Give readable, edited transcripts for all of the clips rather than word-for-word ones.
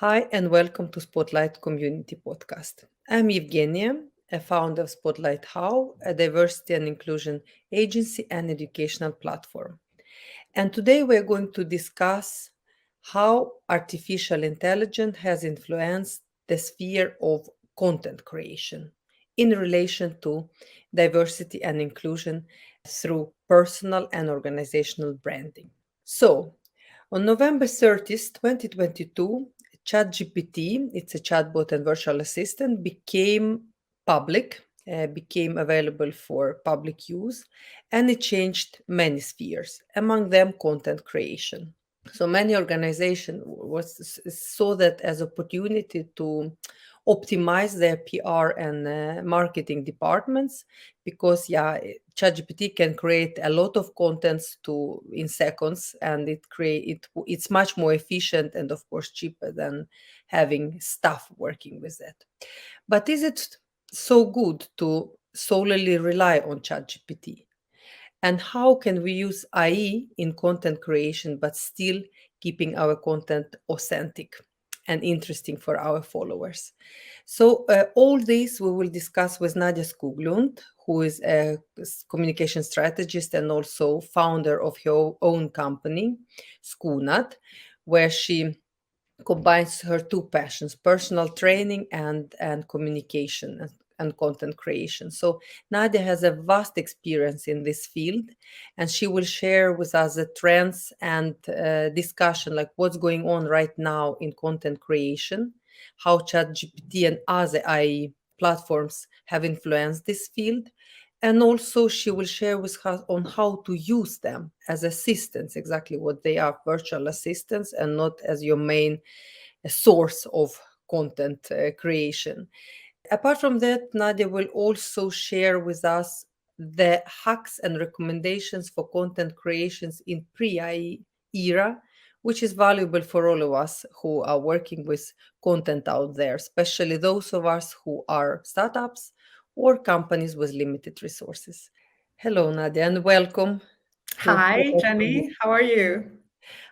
Hi, and welcome to Spotlight Community Podcast. I'm Yevgeniya, a founder of Spotlight How, a diversity and inclusion agency and educational platform. And today we're going to discuss how artificial intelligence has influenced the sphere of content creation in relation to diversity and inclusion through personal and organizational branding. So, on November 30th, 2022, ChatGPT, it's a chatbot and virtual assistant, became available for public use, and it changed many spheres, among them content creation. So many organizations saw that as opportunity to optimize their PR and marketing departments because ChatGPT can create a lot of contents to in seconds, and it's much more efficient and of course cheaper than having staff working with that. But is it so good to solely rely on ChatGPT? And how can we use AI in content creation but still keeping our content authentic and interesting for our followers? So, all this we will discuss with Nadia Skoglund, who is a communication strategist and also founder of her own company, Skunat, where she combines her two passions, personal training and communication and content creation. So Nadia has a vast experience in this field, and she will share with us the trends and discussion like what's going on right now in content creation, how ChatGPT and other AI platforms have influenced this field, and also she will share with us on how to use them as assistants, exactly what they are, virtual assistants, and not as your main source of content creation. Apart from that, Nadia will also share with us the hacks and recommendations for content creations in pre-AI era, which is valuable for all of us who are working with content out there, especially those of us who are startups or companies with limited resources. Hello, Nadia, and welcome to Hi, Jenny. How are you?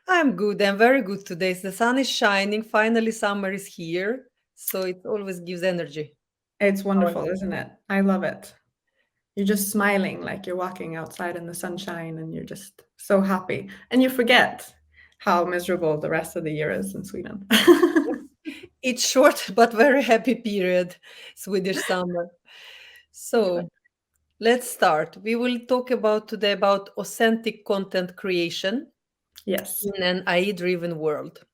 I'm good. I'm very good today. The sun is shining. Finally, summer is here. So it always gives energy. It's How are wonderful, you? isn't it? I love it. You're just smiling like you're walking outside in the sunshine and you're just so happy. And you forget how miserable the rest of the year is in Sweden. It's short but very happy period, Swedish summer. So Exactly. let's start. We will talk about today about authentic content creation Yes. in an AI-driven world.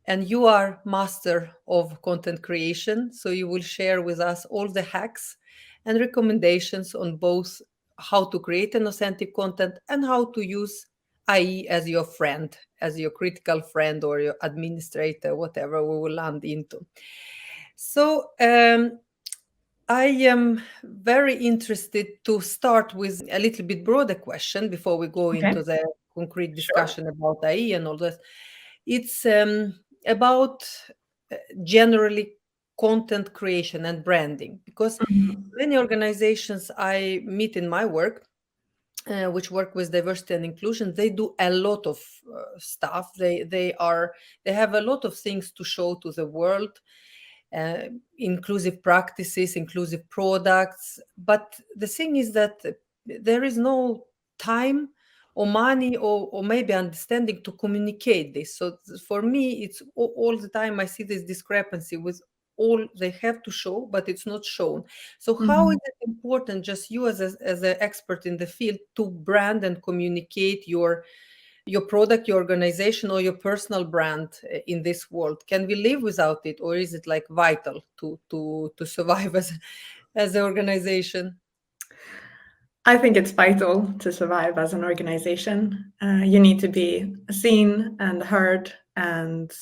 And you are master of content creation, so you will share with us all the hacks and recommendations on both how to create an authentic content and how to use AI as your friend, as your critical friend or your administrator, whatever we will land into. So, I am very interested to start with a little bit broader question before we go Okay. into the concrete Sure. discussion about AI and all that. It's about generally content creation and branding because Mhm. many organizations I meet in my work, which work with diversity and inclusion, they do a lot of stuff. They have a lot of things to show to the world, uh, inclusive practices, inclusive products. But the thing is that there is no time or money or maybe understanding to communicate this. So for me, it's all the time I see this discrepancy with all they have to show, but it's not shown. So how is Mhm. it important, just you as an expert in the field, to brand and communicate your product, your organization, or your personal brand in this world? Can we live without it, or is it like vital to survive as an organization? I think it's vital to survive as an organization. You need to be seen and heard, and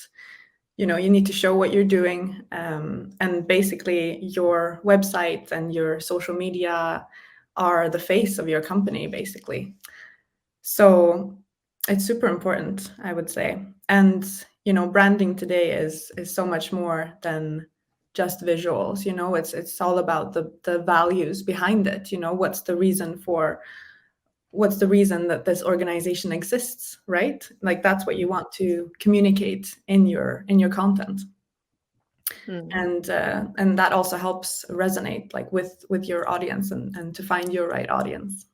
you need to show what you're doing. And basically, your website and your social media are the face of your company, basically. So it's super important, I would say. And branding today is so much more than just visuals. It's all about the values behind it. What's the reason that this organization exists, right? Like that's what you want to communicate in your content. And that also helps resonate like with your audience and to find your right audience.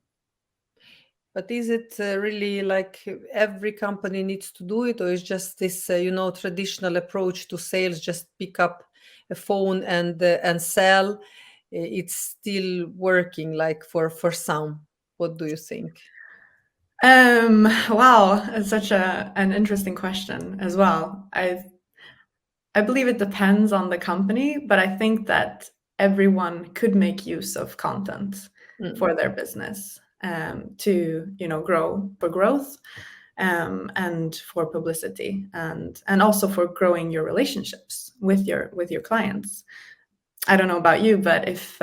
But is it really like every company needs to do it, or is just this, traditional approach to sales, just pick up a phone and sell? It's still working, like for some. What do you think? Wow, it's such an interesting question as well. I believe it depends on the company, but I think that everyone could make use of content Mm, for their business, to grow for growth, and for publicity, and also for growing your relationships with your clients. I don't know about you, but if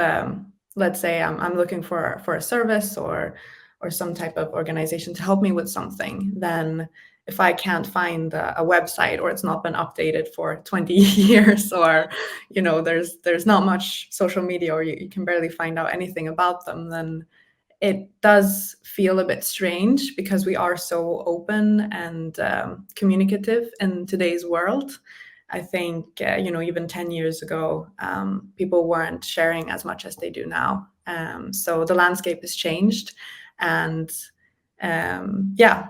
let's say I'm looking for a service or some type of organization to help me with something, then if I can't find a website, or it's not been updated for 20 years, or there's not much social media, or you can barely find out anything about them, then it does feel a bit strange, because we are so open and communicative in today's world. I think even 10 years ago, people weren't sharing as much as they do now. So the landscape has changed, and yeah,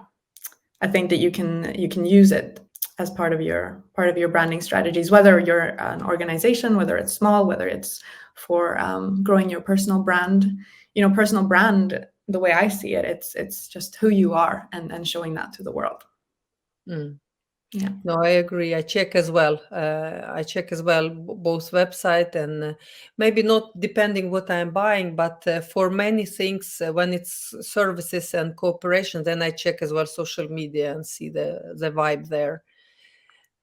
I think that you can use it as part of your branding strategies, whether you're an organization, whether it's small, whether it's for growing your personal brand. Personal brand, the way I see it, it's just who you are, and showing that to the world. mm. Yeah, No, I agree. I check as well. I check as well both website and maybe not depending what I'm buying, but for many things, when it's services and cooperation, then I check as well social media and see the vibe there.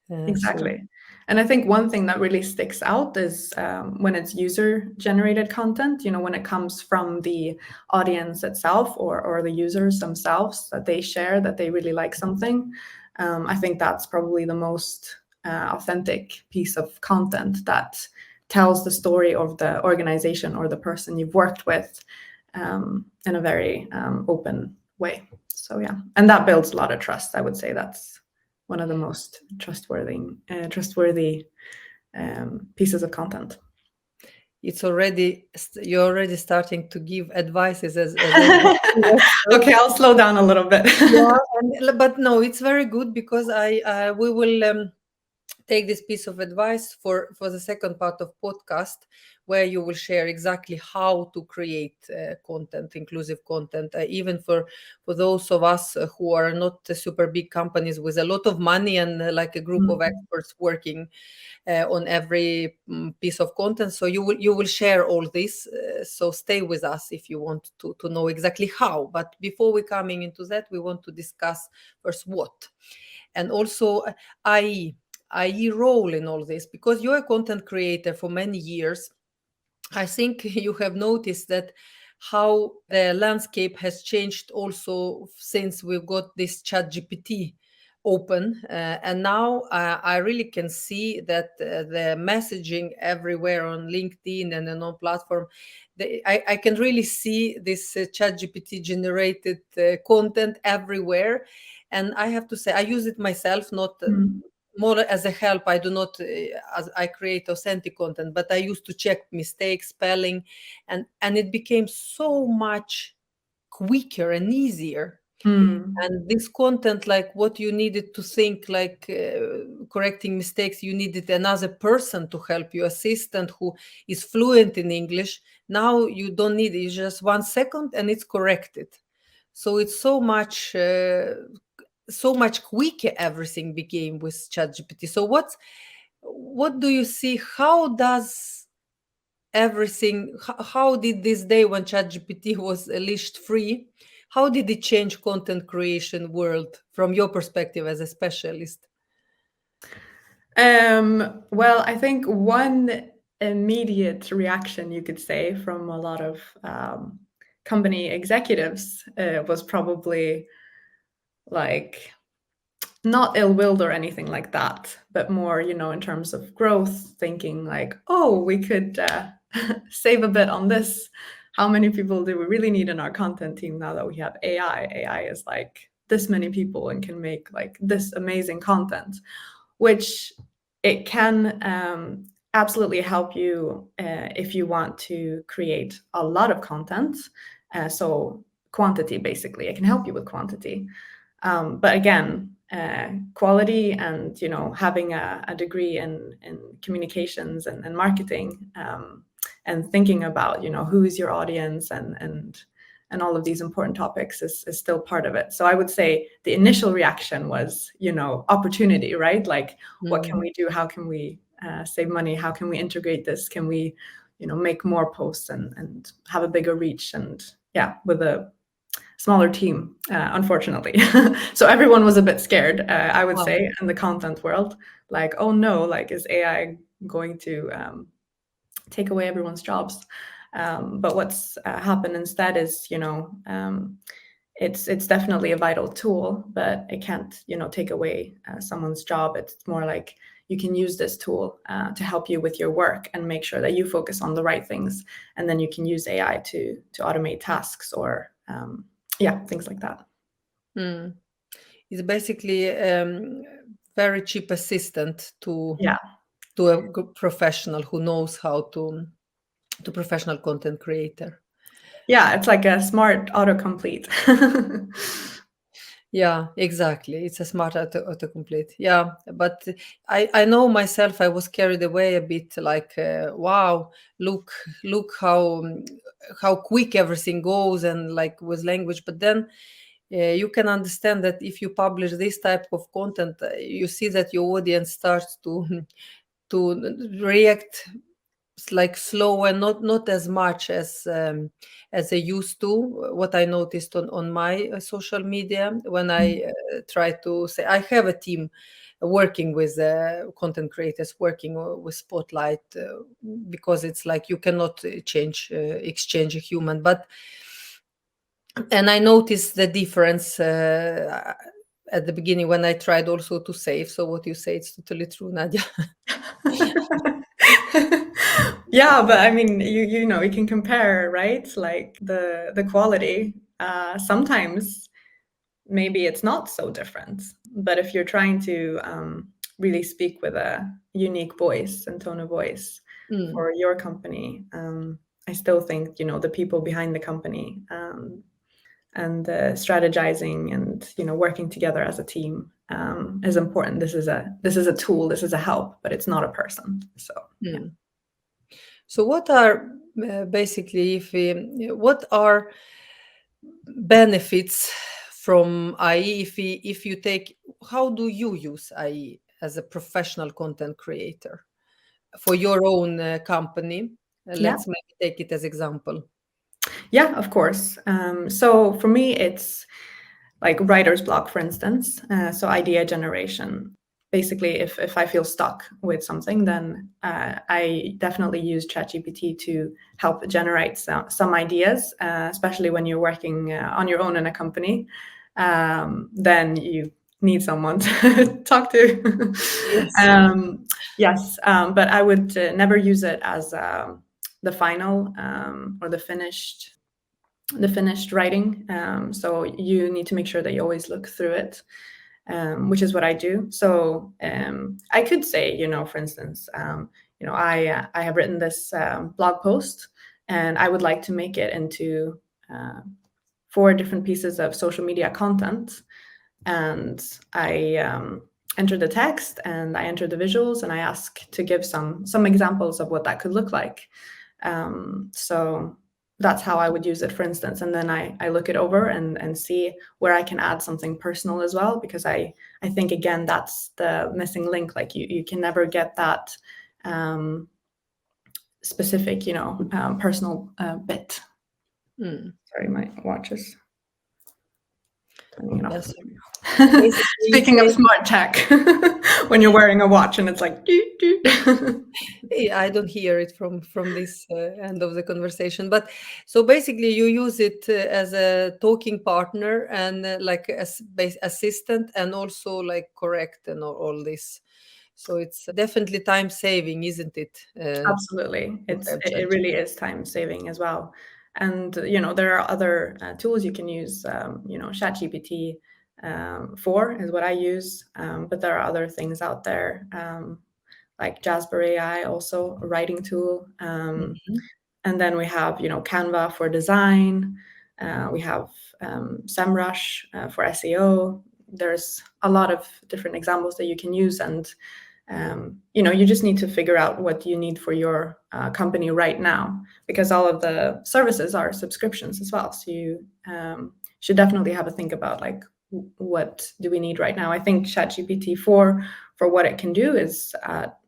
So exactly. And I think one thing that really sticks out is when it's user generated content, when it comes from the audience itself, or the users themselves, that they share that they really like something. I think that's probably the most authentic piece of content that tells the story of the organization or the person you've worked with, in a very open way. So yeah, and that builds a lot of trust. I would say that's one of the most trustworthy pieces of content. you're already starting to give advices as a Okay, I'll slow down a little bit. yeah, but no, it's very good because I we will take this piece of advice for the second part of podcast, where you will share exactly how to create content, inclusive content, even for those of us who are not super big companies with a lot of money and like a group of Mm, experts working on every piece of content. So you will share all this. So stay with us if you want to know exactly how. But before we coming into that, we want to discuss first what, and also IE role in all this, because you're a content creator for many years. I think you have noticed that how the landscape has changed also since we've got this chat GPT open, and now I really can see that the messaging everywhere on LinkedIn and on platform, I can really see this chat GPT generated content everywhere. And I have to say I use it myself, not mm, more as a help. I do not as I create authentic content, but I used to check mistakes, spelling, and it became so much quicker and easier. mm, And this content, like what you needed to think, like correcting mistakes, you needed another person to help you, assistant who is fluent in English. Now you don't need it. It's just 1 second and it's corrected. So it's so much quicker everything became with ChatGPT. So what do you see? How does everything? How did this day when ChatGPT was leashed free? How did it change content creation world from your perspective as a specialist? well, I think one immediate reaction, you could say, from a lot of company executives was probably like not ill-willed or anything like that, but more, in terms of growth, thinking like, oh, we could save a bit on this. How many people do we really need in our content team now that we have AI? AI is like this many people and can make like this amazing content, which it can absolutely help you if you want to create a lot of content. So quantity, basically, it can help you with quantity. But again, quality and having a degree in communications and marketing, and thinking about who is your audience and all of these important topics is still part of it. So I would say the initial reaction was opportunity, right? Like, what can we do? How can we save money? How can we integrate this? Can we make more posts and have a bigger reach? And yeah, with a smaller team, unfortunately. So everyone was a bit scared, I would Wow. say, in the content world. Like, oh no, like, is AI going to take away everyone's jobs? But what's happened instead is, it's definitely a vital tool, but it can't, take away someone's job. It's more like you can use this tool to help you with your work and make sure that you focus on the right things, and then you can use AI to automate tasks or things like that. Mm. It's basically very cheap assistant Yeah, to a professional who knows how to professional content creator. yeah, it's like a smart autocomplete. Yeah, exactly. It's a smart autocomplete. Yeah, but I know myself. I was carried away a bit. Like, wow, look how quick everything goes, and like with language. But then you can understand that if you publish this type of content, you see that your audience starts to to react like slow and not as much as they used to. What I noticed on my social media when I try to say I have a team working with content creators, working with Spotlight, because it's like you cannot exchange a human. But and I noticed the difference at the beginning when I tried also to save. So what you say, it's totally true, Nadia. Yeah, but I mean, you can compare, right? Like the quality. Sometimes maybe it's not so different, but if you're trying to really speak with a unique voice and tone of voice Mm, for your company, I still think the people behind the company, and strategizing and working together as a team is important. This is a tool, this is a help, but it's not a person. So yeah. mm. So what are basically if what are benefits from IE if you take how do you use IE as a professional content creator for your own company? Yeah. Let's maybe take it as example. Yeah, of course. So for me, it's like writer's block, for instance. So idea generation. Basically, if I feel stuck with something, then I definitely use ChatGPT to help generate some ideas, especially when you're working on your own in a company. Then you need someone to talk to. Yes. Yes, but I would never use it as the final or the finished writing. So you need to make sure that you always look through it, which is what I do. So I could say, for instance, I have written this blog post, and I would like to make it into 4 different pieces of social media content. And I enter the text, and I enter the visuals, and I ask to give some examples of what that could look like. So that's how I would use it, for instance. And then I look it over and see where I can add something personal as well, because I think, again, that's the missing link. Like you can never get that specific, personal bit. Mm. Sorry, my watch is turning it off. Yes. Basically, you Speaking of say smart tech, when you're wearing a watch and it's like, doot, doot. I don't hear it from this end of the conversation. But so basically, you use it as a talking partner and like as assistant, and also like correct and all this. So it's definitely time saving, isn't it? Absolutely. To have It really is time saving as well. And there are other tools you can use. ChatGPT for is what I use, but there are other things out there, like Jasper AI, also a writing tool. Mhm. And then we have, Canva for design. We have SEMrush for SEO. There's a lot of different examples that you can use, and you just need to figure out what you need for your company right now, because all of the services are subscriptions as well. So you should definitely have a think about, like, what do we need right now. I think ChatGPT 4 for what it can do is at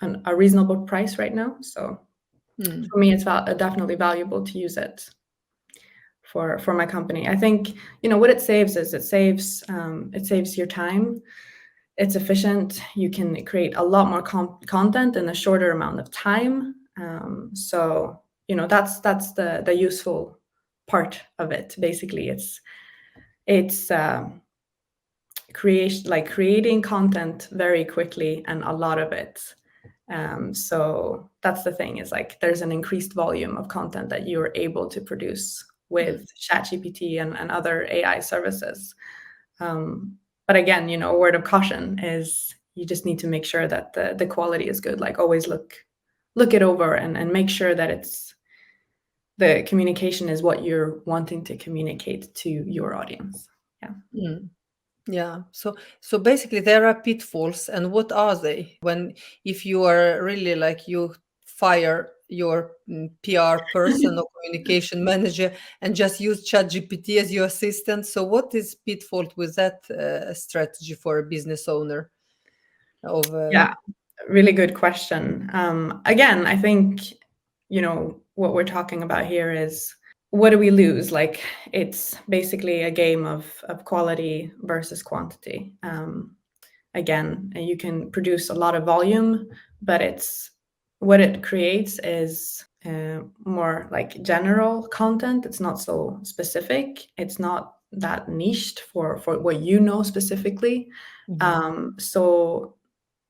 a reasonable price right now. So Mm. for me, it's definitely valuable to use it for my company. I think what it saves is it saves your time. It's efficient. You can create a lot more content in a shorter amount of time. So that's the useful part of it. Basically, it's creating content very quickly and a lot of it. So that's the thing, is like there's an increased volume of content that you're able to produce with ChatGPT and other AI services. But again, a word of caution is you just need to make sure that the quality is good. Like, always look it over and make sure that the communication is what you're wanting to communicate to your audience. Yeah. Mm. Yeah. So basically there are pitfalls, and what are they? When if you are really like you fire your PR person or communication manager and just use ChatGPT as your assistant. So what is pitfall with that strategy for a business owner of Yeah, really good question. Again, I think, what we're talking about here is, what do we lose? Like, it's basically a game of quality versus quantity. Again, you can produce a lot of volume, but what it creates is more like general content. It's not so specific. It's not that niched for what specifically. Mhm. So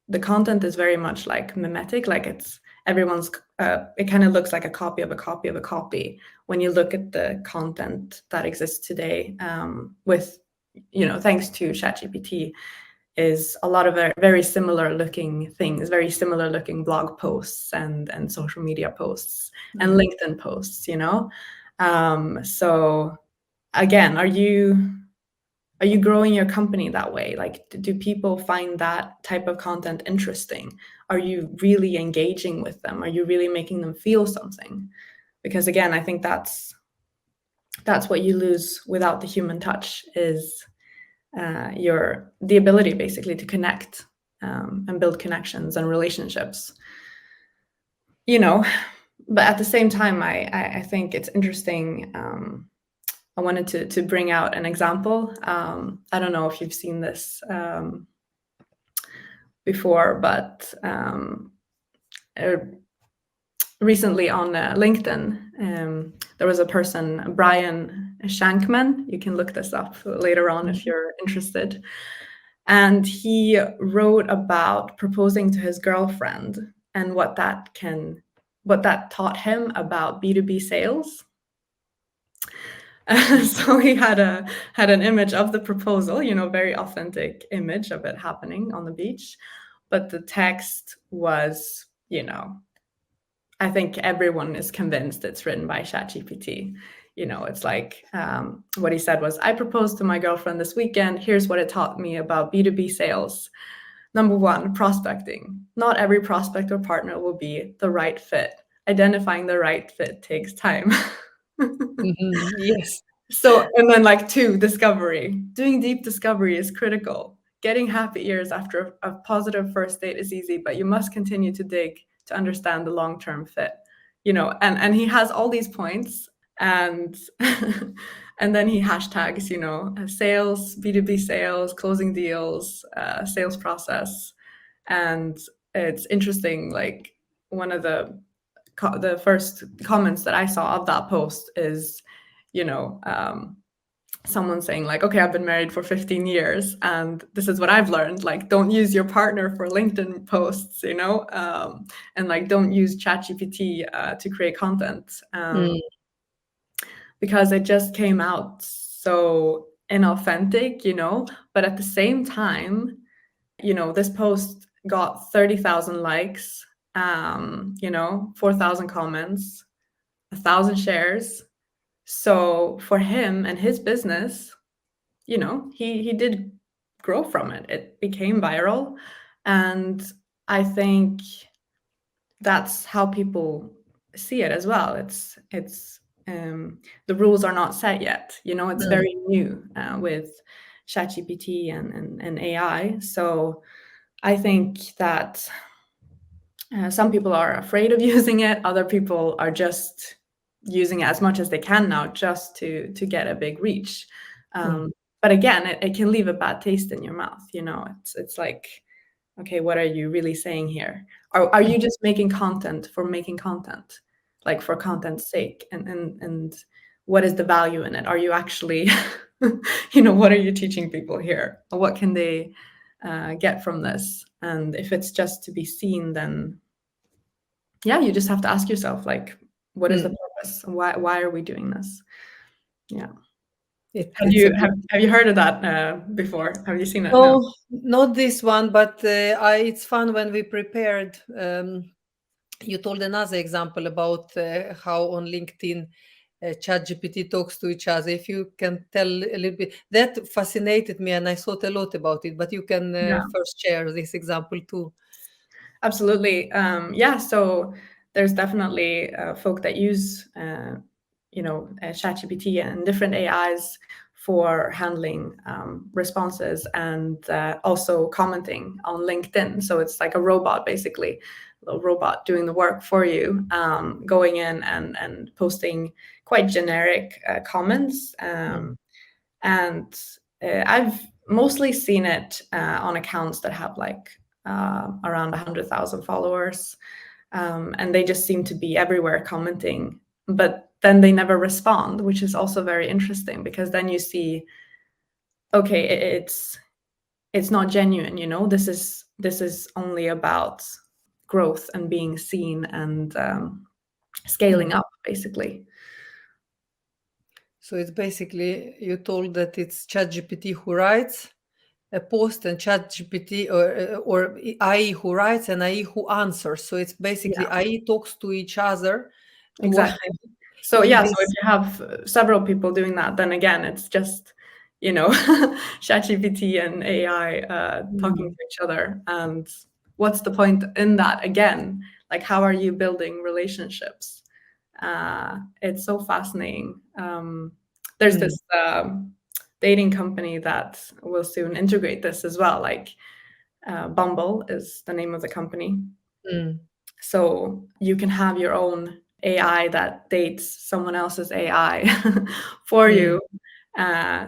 the content is very much like mimetic, like it's everyone's it kind of looks like a copy of a copy of a copy when you look at the content that exists today, with thanks to ChatGPT, is a lot of very similar looking things, very similar looking blog posts and social media posts and Mhm. LinkedIn posts. So again, are you growing your company that way? Like, do people find that type of content interesting? Are you really engaging with them? Are you really making them feel something? Because again, I think that's what you lose without the human touch, is the ability basically to connect, and build connections and relationships. But at the same time, I think it's interesting. I wanted to bring out an example. I don't know if you've seen this before, but uh, recently on LinkedIn, there was a person, Brian Shankman. You can look this up later on if Mhm. you're interested. And he wrote about proposing to his girlfriend and what that taught him about B2B sales. So he had an image of the proposal, very authentic image of it happening on the beach. But the text was, I think everyone is convinced it's written by ChatGPT. It's like, what he said was, I proposed to my girlfriend this weekend. Here's what it taught me about B2B sales. Number one, prospecting. Not every prospect or partner will be the right fit. Identifying the right fit takes time. Mhm. Yes. So, and then like two, discovery. Doing deep discovery is critical. Getting happy ears after a positive first date is easy, but you must continue to dig to understand the long-term fit. And he has all these points, and and then he hashtags, sales, B2B sales, closing deals, sales process. And it's interesting, like, one of the first comments that I saw of that post is, you know, um, someone saying like, okay, I've been married for 15 years and this is what I've learned. Like, don't use your partner for LinkedIn posts, and like, don't use ChatGPT to create content, Mm. because it just came out so inauthentic, but at the same time, this post got 30,000 likes, 4,000 comments, 1,000 shares. So for him and his business, he did grow from it. It became viral. And I think that's how people see it as well. The rules are not set yet. It's Mm, very new with ChatGPT and AI. So I think that some people are afraid of using it. Other people are just using it as much as they can now, just to get a big reach. mm, But again, it can leave a bad taste in your mouth. It's like, okay, what are you really saying here? Are mm. you just making content for making content, like for content's sake? And what is the value in it? Are you actually, what are you teaching people here? What can they get from this? And if it's just to be seen, then yeah, you just have to ask yourself, like, what is the Mm. purpose? Why are we doing this? Yeah. Have It's a you bit. have have you heard of that before? Have you seen it? No. No, not this one, but it's fun when we prepared. You told another example about how on LinkedIn ChatGPT talks to each other. If you can tell a little bit, that fascinated me, and I thought a lot about it. But you can Yeah. first share this example too. Absolutely. Yeah, so there's definitely folk that use, ChatGPT and different AIs for handling responses and also commenting on LinkedIn. So it's like a robot, basically, a little robot doing the work for you, going in and posting quite generic comments. Mm, And I've mostly seen it on accounts that have like around 100,000 followers. And they just seem to be everywhere commenting, but then they never respond, which is also very interesting because then you see, okay, it's not genuine. This is only about growth and being seen and mm. scaling up, basically. So it's basically you told that it's ChatGPT who writes a post and ChatGPT or AI who writes and AI who answers. So it's basically Yeah, AI talks to each other to exactly. So in yeah, so if this. you have several people doing that, then again, it's just ChatGPT and AI talking Mm, to each other. And what's the point in that? Again, like how are you building relationships? It's so fascinating. There's mm, this dating company that will soon integrate this as well. Like Bumble is the name of the company, mm, so you can have your own AI that dates someone else's AI for mm. you.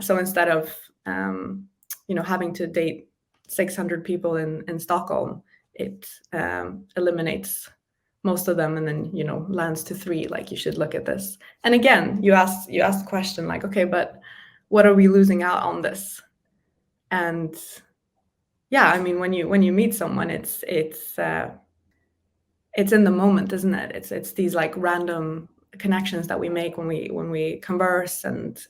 So instead of having to date 600 people in Stockholm, it eliminates most of them and then lands to three. Like, you should look at this. And again, you ask the question like, okay, but what are we losing out on this? And yeah, I mean, when you meet someone, it's in the moment, isn't it? It's these like random connections that we make when we converse and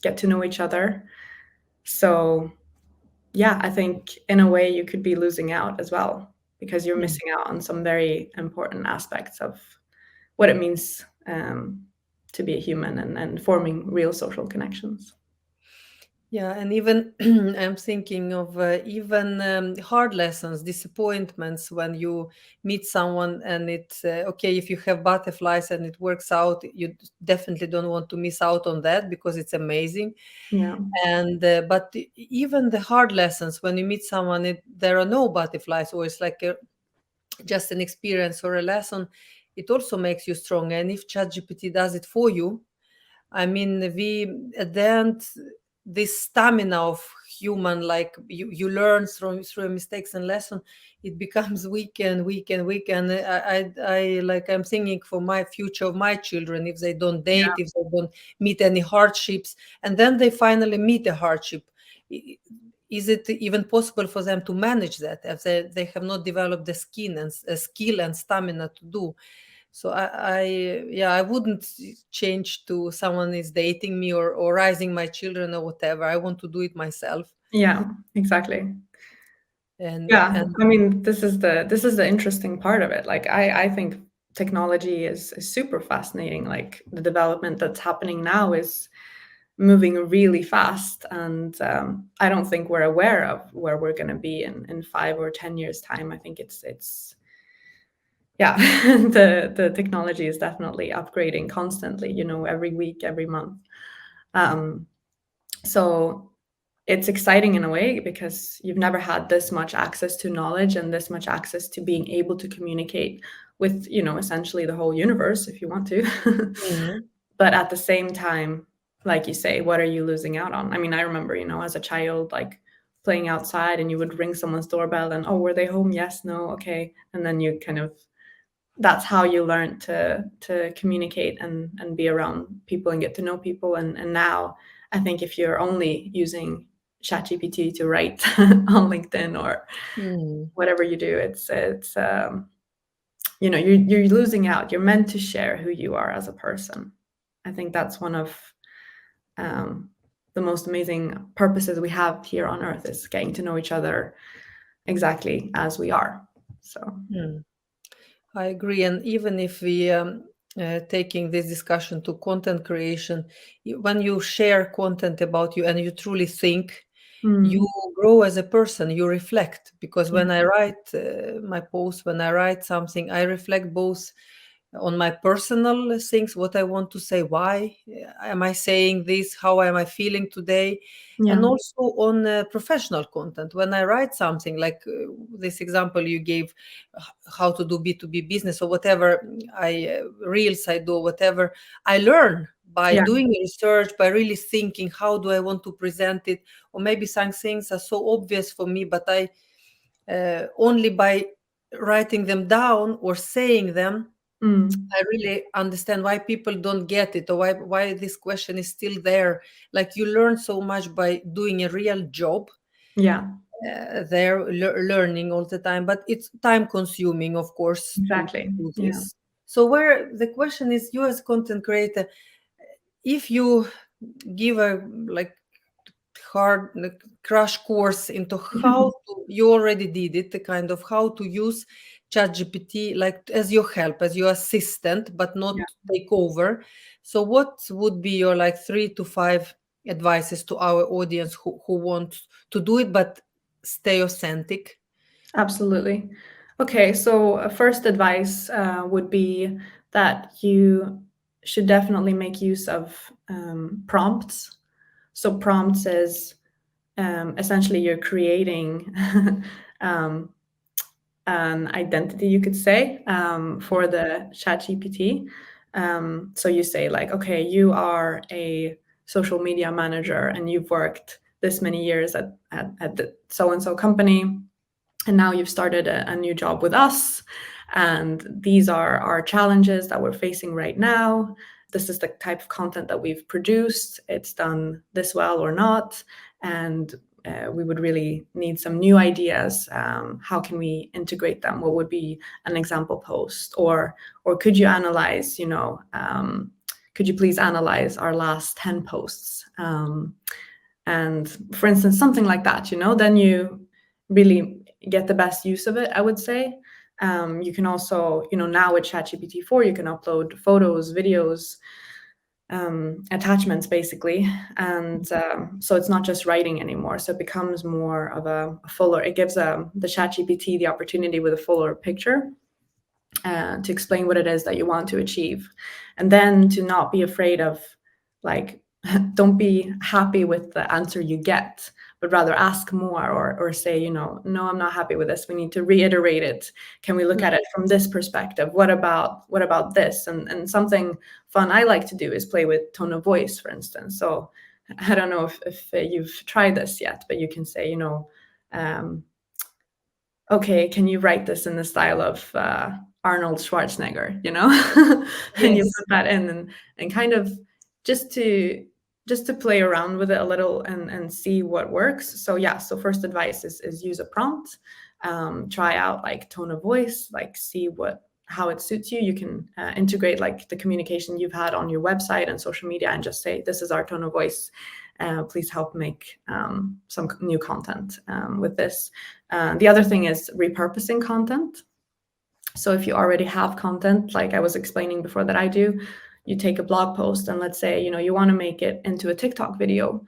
get to know each other. So yeah, I think in a way you could be losing out as well because you're Mm. missing out on some very important aspects of what it means to be a human and forming real social connections. Yeah, and even I'm thinking of even hard lessons, disappointments when you meet someone and it's okay if you have butterflies and it works out, you definitely don't want to miss out on that because it's amazing. Yeah, And but even the hard lessons when you meet someone, there are no butterflies, or it's like just an experience or a lesson. It also makes you stronger. And if ChatGPT does it for you, I mean, we at the end, this stamina of human, like you learn through mistakes and lesson, it becomes weak and weak and weak. And I'm thinking for my future of my children, if they don't date, yeah, if they don't meet any hardships, and then they finally meet a hardship. i- Is it even possible for them to manage that if they have not developed the skin and skill and stamina to do? So yeah, I wouldn't change to someone is dating me or raising my children or whatever. I want to do it myself. yeah, exactly. Yeah, And I mean, this is the interesting part of it. Like, I think technology is super fascinating. Like, the development that's happening now is moving really fast, and I don't think we're aware of where we're going to be in 5 or 10 years time. I think it's yeah, the technology is definitely upgrading constantly, every week, every month. um, so it's exciting in a way because you've never had this much access to knowledge and this much access to being able to communicate with, essentially the whole universe if you want to. mm, But at the same time, like you say, what are you losing out on? I mean, I remember, as a child, like playing outside, and you would ring someone's doorbell and, oh, were they home? Yes, no, okay. And then you kind of, that's how you learn to communicate and be around people and get to know people. And now I think if you're only using ChatGPT to write on LinkedIn or mm, whatever you do, you're losing out. You're meant to share who you are as a person. I think that's one of um, the most amazing purposes we have here on Earth, is getting to know each other exactly as we are. So mm. I agree. And even if we taking this discussion to content creation, when you share content about you and you truly think, you mm, grow as a person, you reflect. Because yeah, when I write my post, when I write something, I reflect both on my personal things, what I want to say, why am I saying this, how am I feeling today, and yeah, also on professional content. When I write something like this example you gave, how to do B2B business or whatever, reels I do, whatever, I learn by yeah, doing research, by really thinking, how do I want to present it? Or maybe some things are so obvious for me, but I only by writing them down or saying them, mm, I really understand why people don't get it, or why this question is still there. Like, you learn so much by doing a real job yeah, there, learning all the time, but it's time consuming, of course, to exactly. do Yeah. this. So where the question is, you as content creator, if you give a like hard like, crash course into how to, you already did it, the kind of how to use ChatGPT like as your help, as your assistant, but Yeah, not take over. So what would be your like 3 to 5 advices to our audience who want to do it but stay authentic? absolutely. Okay, so first advice would be that you should definitely make use of prompts. So prompts is essentially you're creating um, an identity, you could say, for the ChatGPT. So you say like, okay, you are a social media manager and you've worked this many years at the so and so company, and now you've started a new job with us, and these are our challenges that we're facing right now. This is the type of content that we've produced. It's done this well or not, and we would really need some new ideas. How can we integrate them? What would be an example post? Or could you analyze, could you please analyze our last 10 posts? And for instance, something like that, then you really get the best use of it, I would say. You can also, now with ChatGPT 4, you can upload photos, videos, attachments, basically. And so it's not just writing anymore. So it becomes more of a fuller, it gives the ChatGPT the opportunity with a fuller picture to explain what it is that you want to achieve. And then to not be afraid of, like, don't be happy with the answer you get, but rather ask more, or say, no, I'm not happy with this. We need to reiterate it. Can we look at it from this perspective? What about this? And something fun I like to do is play with tone of voice, for instance. So I don't know if you've tried this yet, but you can say, um, okay, can you write this in the style of Arnold Schwarzenegger, and you Yes. put that in, and kind of just to play around with it a little, and see what works. So yeah, so first advice is use a prompt, try out like tone of voice, like see how it suits you. You can integrate like the communication you've had on your website and social media and just say, this is our tone of voice. please help make some new content with this. The other thing is repurposing content. So if you already have content, like I was explaining before that I do, you take a blog post and let's say, you want to make it into a TikTok video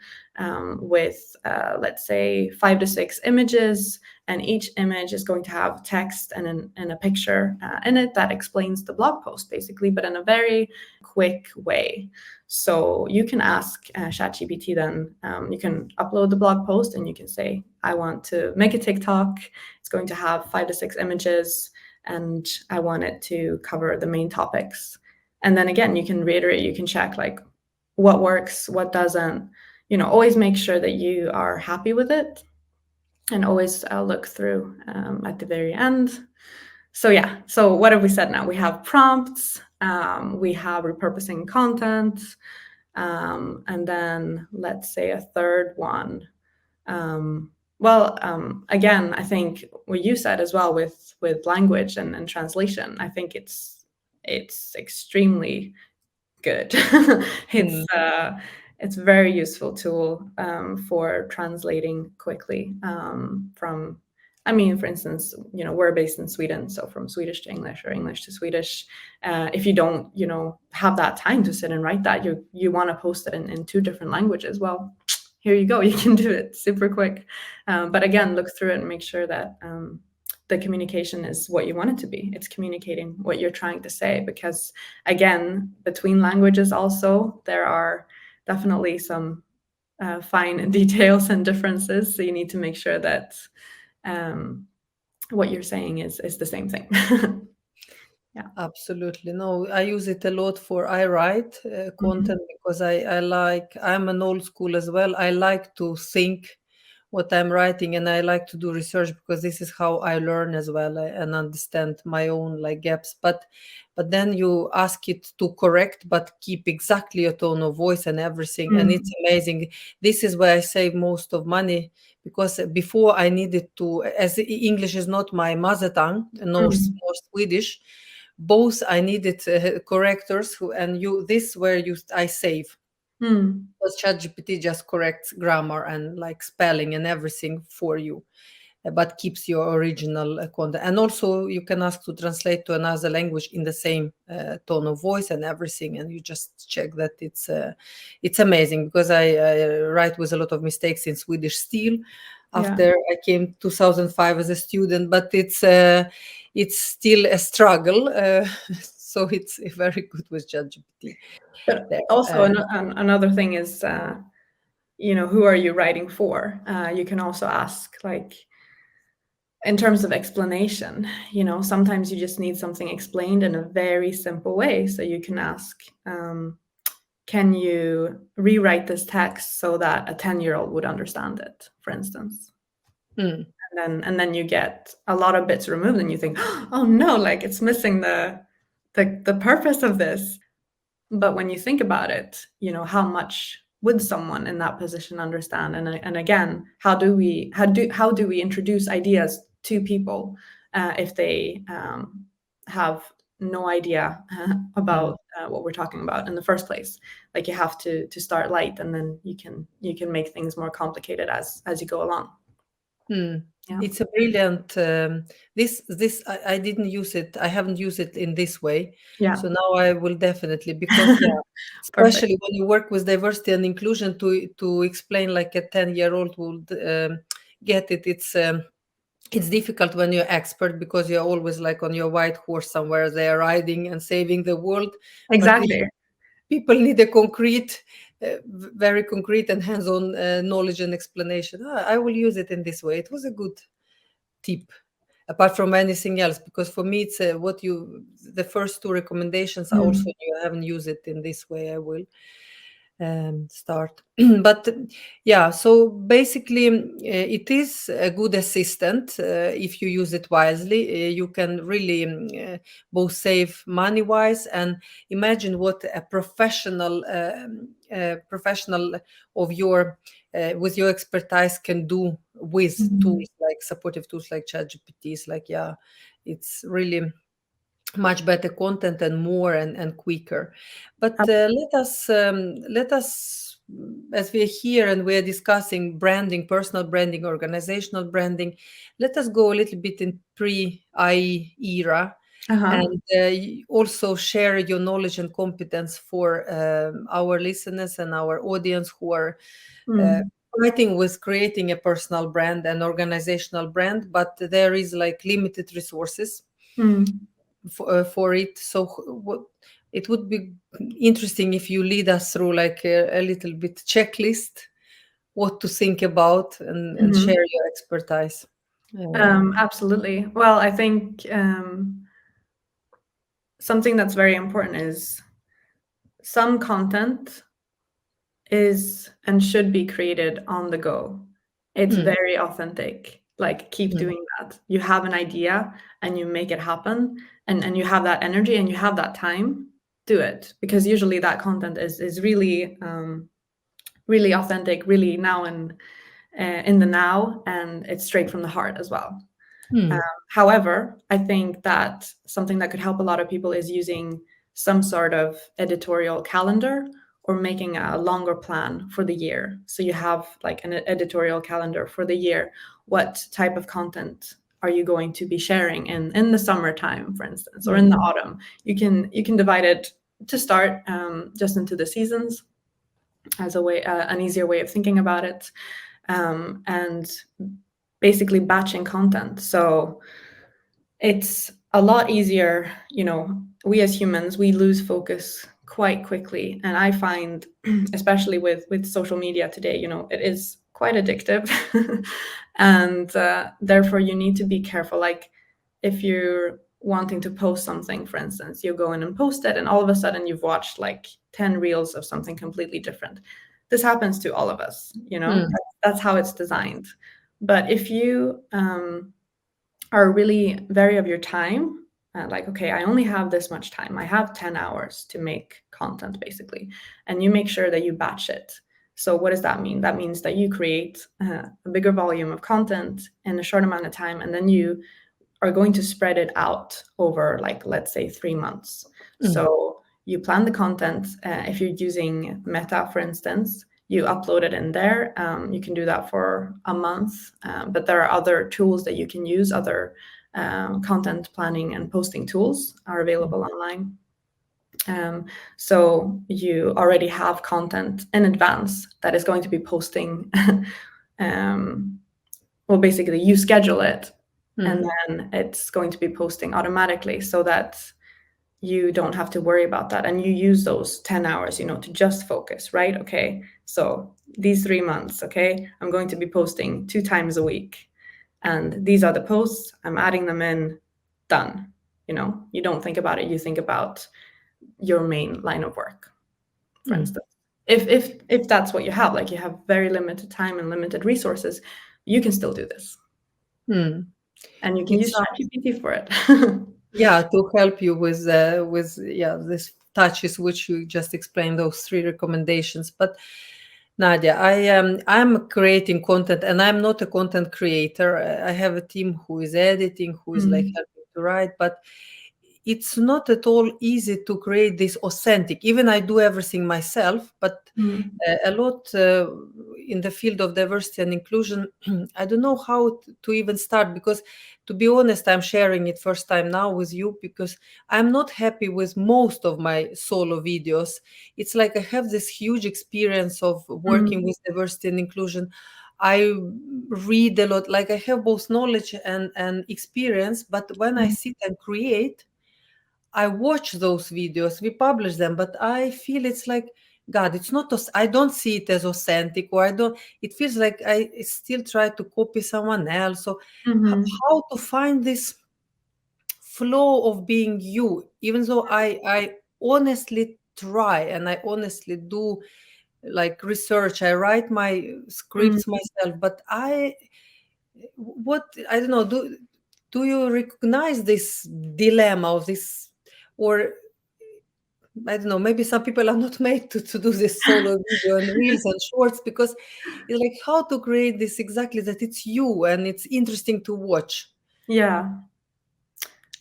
with, let's say, 5 to 6 images, and each image is going to have text and a picture in it that explains the blog post, basically, but in a very quick way. So you can ask ChatGPT then, you can upload the blog post and you can say, I want to make a TikTok. It's going to have 5 to 6 images, and I want it to cover the main topics. And then again, you can reiterate, you can check like what works, what doesn't, always make sure that you are happy with it, and always look through at the very end. So yeah, so what have we said now? We have prompts, we have repurposing content, and then let's say a third one. Again, I think what you said as well with language and translation, I think it's extremely good. Mm. It's a very useful tool for translating quickly from. I mean, for instance, we're based in Sweden, so from Swedish to English or English to Swedish. If you don't, have that time to sit and write that, you want to post it in 2 different languages. Well, here you go. You can do it super quick. But again, look through it and make sure that the communication is what you want it to be. It's communicating what you're trying to say, because again, between languages also, there are definitely some fine details and differences. So you need to make sure that what you're saying is the same thing. Yeah. Absolutely. No, I use it a lot for I write content because I'm an old school as well. I like to think what I'm writing, and I like to do research because this is how I learn as well, and understand my own like gaps. But then you ask it to correct, but keep exactly your tone of voice and everything, and it's amazing. This is where I save most of money, because before I needed to, as English is not my mother tongue, nor Swedish, both I needed correctors and you this where you I save, because ChatGPT just corrects grammar and like spelling and everything for you, but keeps your original content. And also you can ask to translate to another language in the same tone of voice and everything, and you just check that it's amazing, because I write with a lot of mistakes in Swedish still after I came 2005 as a student, but it's still a struggle. So it's very good with ChatGPT. But There. also another thing is, who are you writing for? You can also ask, like, in terms of explanation, sometimes you just need something explained in a very simple way. So you can ask, can you rewrite this text so that a 10-year-old would understand it, for instance? And then you get a lot of bits removed, and you think, oh no, like it's missing the purpose of this. But when you think about it, how much would someone in that position understand? And again, how do we introduce ideas to people if they have no idea about what we're talking about in the first place? Like, you have to start light, and then you can make things more complicated as you go along. Yeah. It's a brilliant this I didn't use it. I haven't used it in this way. Yeah. So now I will definitely, because especially when you work with diversity and inclusion, to explain like a 10-year-old would get it. It's difficult when you're expert, because you're always like on your white horse somewhere there, riding and saving the world. But if Exactly. people need a concrete, very concrete and hands-on knowledge and explanation, I will use it in this way. It was a good tip, apart from anything else, because for me it's the first 2 recommendations. I also knew I haven't used it in this way. I will start. But yeah, so basically it is a good assistant if you use it wisely. You can really both save money wise, and imagine what a professional of your with your expertise can do with tools like supportive tools like ChatGPTs. Like, yeah, it's really much better content and more and quicker. But let us as we are here and we are discussing branding, personal branding, organizational branding, let us go a little bit in pre-IE era, Uh-huh. and also share your knowledge and competence for our listeners and our audience who are uh, Mm. fighting with creating a personal brand and organizational brand, but there is like limited resources Mm. for it. So what it would be interesting if you lead us through like a little bit checklist, what to think about, and Mhm. share your expertise. Um, Absolutely. Well, I think something that's very important is some content is and should be created on the go. It's mm, very authentic. Like keep mm, doing that. You have an idea and you make it happen, and you have that energy and you have that time, do it. Because usually that content is really really authentic, really now and in the now, and it's straight from the heart as well. Um, mm, However, I think that something that could help a lot of people is using some sort of editorial calendar or making a longer plan for the year. So you have like an editorial calendar for the year. What type of content are you going to be sharing in the summertime, for instance, or in the mm, autumn? You can divide it to start just into the seasons as a way, an easier way of thinking about it, and basically batching content. So it's a lot easier, we as humans, we lose focus quite quickly, and I find especially with social media today, it is quite addictive. And therefore you need to be careful. Like if you're wanting to post something, for instance, you go in and post it, and all of a sudden you've watched like 10 reels of something completely different. This happens to all of us, mm, that's how it's designed. But if you are really vary of your time, like, okay, I only have this much time, I have 10 hours to make content basically, and you make sure that you batch it. So what does that mean? That means that you create a bigger volume of content in a short amount of time, and then you are going to spread it out over, like, let's say 3 months. mm, So you plan the content. If you're using Meta, for instance, you upload it in there. You can do that for a month, but there are other tools that you can use. Other content planning and posting tools are mm, available online. So you already have content in advance that is going to be posting. Well, basically, you schedule it, and mm, then it's going to be posting automatically, so that you don't have to worry about that, and you use those 10 hours, to just focus, right? Okay, so these 3 months, okay, I'm going to be posting 2 times a week, and these are the posts, I'm adding them in, done. You don't think about it, you think about your main line of work, for mm, instance. If that's what you have, like you have very limited time and limited resources, you can still do this, mm. and you can It use sounds, ChatGPT for it. yeah, to help you with yeah, this touches which you just explained, those three recommendations. But Nadia, I'm creating content, and I'm not a content creator. I have a team who is editing, who is like Mm, helping to write, but it's not at all easy to create this authentic. Even I do everything myself, but mm, a lot in the field of diversity and inclusion, I don't know how to even start, because to be honest, I'm sharing it first time now with you, because I'm not happy with most of my solo videos. It's like I have this huge experience of working mm, with diversity and inclusion. I read a lot, like I have both knowledge and experience, but when I mm, sit and create, I watch those videos, we publish them, but I feel it's like, God, it's not, I don't see it as authentic, or I don't, it feels like I still try to copy someone else. So, mhm, how to find this flow of being you, even though I honestly try and I honestly do like research, I write my mm. scripts myself, but what, I don't know, do you recognize this dilemma of this, or I don't know, maybe some people are not made to do this solo video and reels and shorts, because it's like how to create this exactly that it's you and it's interesting to watch. Yeah.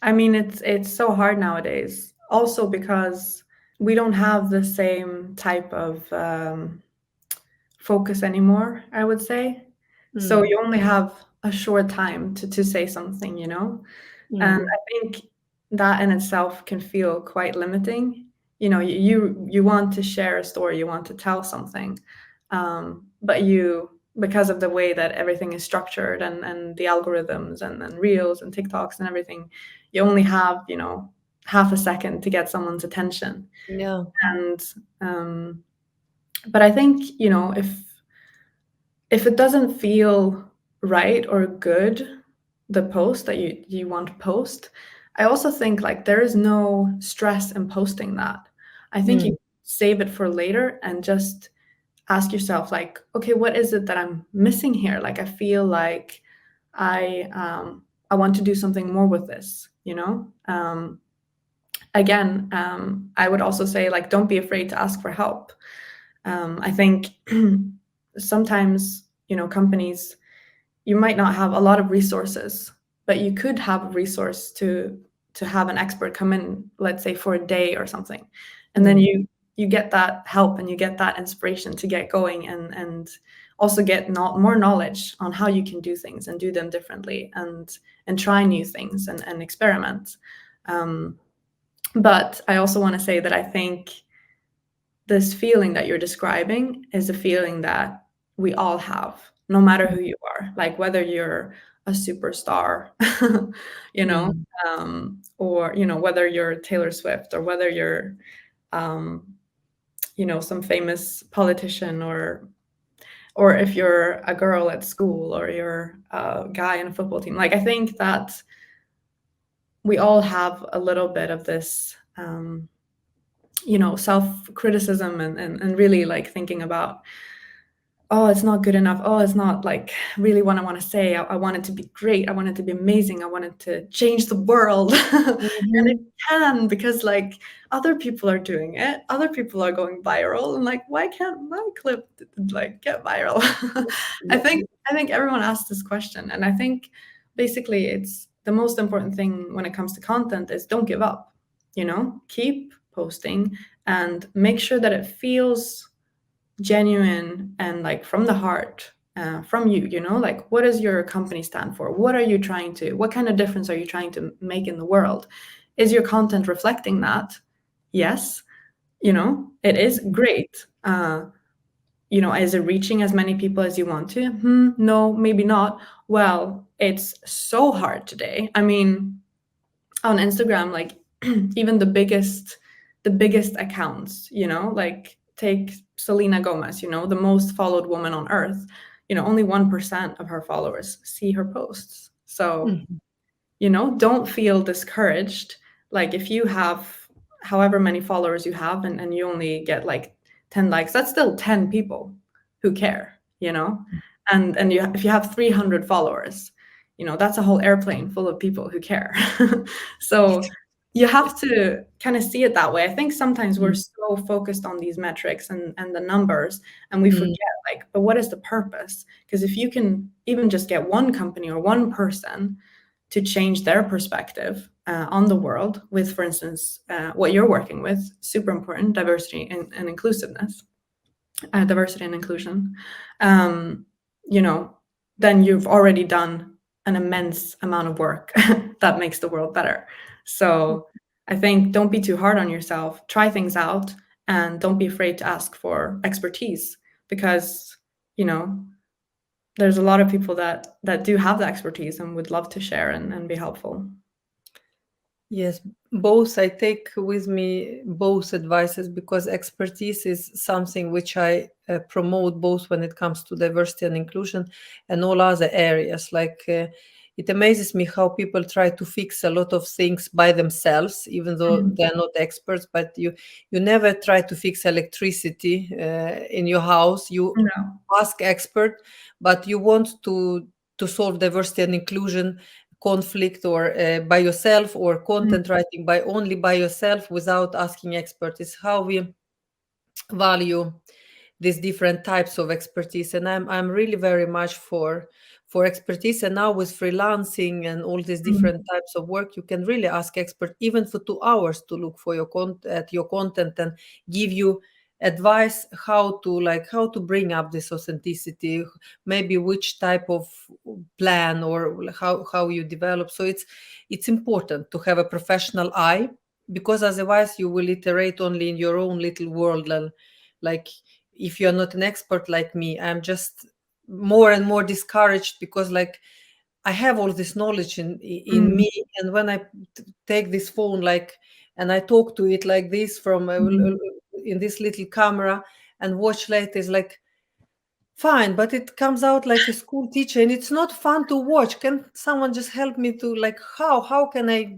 I mean, it's so hard nowadays. Also because we don't have the same type of focus anymore, I would say. So Mm. you only have a short time to say something, you know? And Mm. I think that in itself can feel quite limiting. You know, you want to share a story, you want to tell something, but because of the way that everything is structured and the algorithms and reels and TikToks and everything, you only have, you know, half a second to get someone's attention. Yeah. And but I think, you know, if it doesn't feel right or good, the post that you want to post, I also think like there is no stress in posting that. I think you Mm. save it for later and just ask yourself like, okay, what is it that I'm missing here? Like I feel like I want to do something more with this, you know? Again, I would also say like don't be afraid to ask for help. I think sometimes, you know, companies, you might not have a lot of resources, but you could have a resource to have an expert come in, let's say for a day or something, and then Mm. you get that help and you get that inspiration to get going and also get more knowledge on how you can do things and do them differently and try new things and experiment. Um, but I also want to say that I think this feeling that you're describing is a feeling that we all have, no matter who you are, like whether you're a superstar, you know, Mm. or, you know, whether you're Taylor Swift or whether you're, um, you know, some famous politician or if you're a girl at school or you're a guy in a football team. Like, I think that we all have a little bit of this, you know, self-criticism and really like thinking about, oh, it's not good enough. Oh, it's not like really what I want to say. I want it to be great. I want it to be amazing. I want it to change the world. And it Mhm. can, because like other people are doing it. Other people are going viral. And like, why can't my clip like get viral? I think Absolutely. I think everyone asks this question. And I think basically it's the most important thing when it comes to content is don't give up. You know, keep posting and make sure that it feels genuine and like from the heart, from you, you know, like what does your company stand for? What are you trying to, what kind of difference are you trying to make in the world? Is your content reflecting that? Yes, you know, it is great. You know, is it reaching as many people as you want to? No, maybe not. Well, it's so hard today. I mean, on Instagram, like even the biggest accounts, you know, like take Selena Gomez, you know, the most followed woman on earth, you know, only 1% of her followers see her posts. So, Mhm. you know, don't feel discouraged. Like if you have however many followers you have and you only get like 10 likes, that's still 10 people who care, you know? And if you have 300 followers, you know, that's a whole airplane full of people who care. So you have to kind of see it that way. I think sometimes we're Mm. so focused on these metrics and the numbers and we Mm. forget like, but what is the purpose? Because if you can even just get one company or one person to change their perspective on the world with, for instance, what you're working with, super important, diversity and inclusiveness, diversity and inclusion, um, you know, then you've already done an immense amount of work that makes the world better. So I think don't be too hard on yourself, try things out, and don't be afraid to ask for expertise because, you know, there's a lot of people that do have the expertise and would love to share and be helpful. Yes, both. I take with me both advices because expertise is something which I promote both when it comes to diversity and inclusion and all other areas. Like it amazes me how people try to fix a lot of things by themselves, even though Mhm. they're not experts. But you never try to fix electricity in your house. You No. ask expert, but you want to solve diversity and inclusion conflict or by yourself or Mm. content writing by only by yourself without asking experts is how we value these different types of expertise. And I'm really very much for expertise. And now with freelancing and all these Mm. different types of work, you can really ask expert even for 2 hours to look for your at your content and give you advice how to bring up this authenticity, maybe which type of plan or how you develop. So it's important to have a professional eye, because otherwise you will iterate only in your own little world. And like, if you're not an expert like me, I'm just more and more discouraged, because like I have all this knowledge in Mm, me, and when I take this phone, like, and I talk to it like this from mm. in this little camera, and watch later, is like fine, but it comes out like a school teacher, and it's not fun to watch. Can someone just help me to, like, how can I?